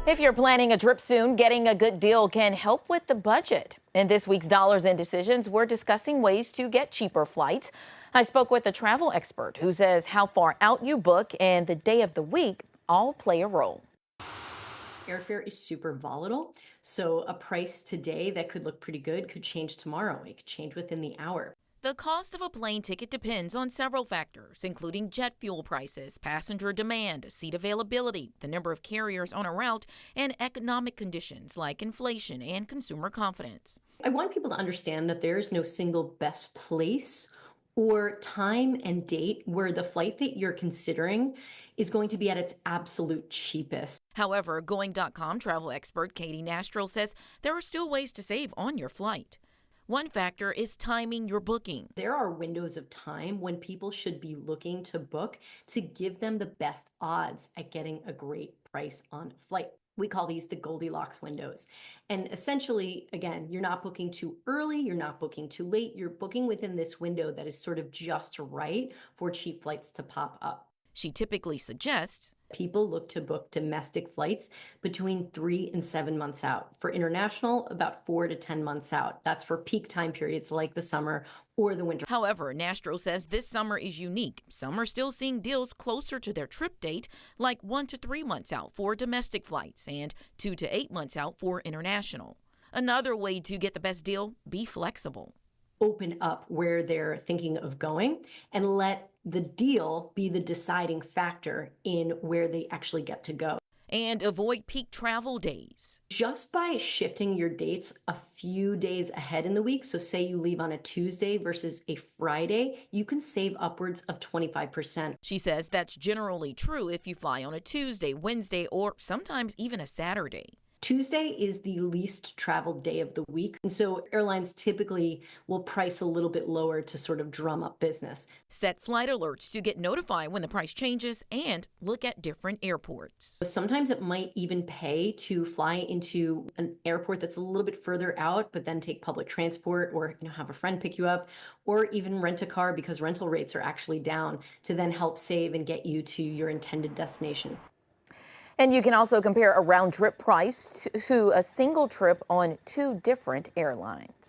If you're planning a trip soon, getting a good deal can help with the budget. In this week's Dollars and Decisions, we're discussing ways to get cheaper flights. I spoke with a travel expert who says how far out you book and the day of the week all play a role. Airfare is super volatile. So a price today that could look pretty good could change tomorrow. It could change within the hour. The cost of a plane ticket depends on several factors, including jet fuel prices, passenger demand, seat availability, the number of carriers on a route, and economic conditions like inflation and consumer confidence. I want people to understand that there is no single best place or time and date where the flight that you're considering is going to be at its absolute cheapest. However, Going.com travel expert Katie Nastrel says there are still ways to save on your flight. One factor is timing your booking. There are windows of time when people should be looking to book to give them the best odds at getting a great price on a flight. We call these the Goldilocks windows. And essentially, again, you're not booking too early, you're not booking too late, you're booking within this window that is sort of just right for cheap flights to pop up. She typically suggests People look to book domestic flights between 3 and 7 months out. For international, about 4 to 10 months out. That's for peak time periods like the summer or the winter. However, Nastro says this summer is unique. Some are still seeing deals closer to their trip date, like 1 to 3 months out for domestic flights and 2 to 8 months out for international. Another way to get the best deal, be flexible. Open up where they're thinking of going and let the deal be the deciding factor in where they actually get to go. And avoid peak travel days. Just by shifting your dates a few days ahead in the week, so say you leave on a Tuesday versus a Friday, you can save upwards of 25%. She says that's generally true if you fly on a Tuesday, Wednesday, or sometimes even a Saturday. Tuesday is the least traveled day of the week. And so airlines typically will price a little bit lower to sort of drum up business. Set flight alerts to get notified when the price changes and look at different airports. Sometimes it might even pay to fly into an airport that's a little bit further out, but then take public transport or have a friend pick you up or even rent a car because rental rates are actually down to then help save and get you to your intended destination. And you can also compare a round trip price to a single trip on two different airlines.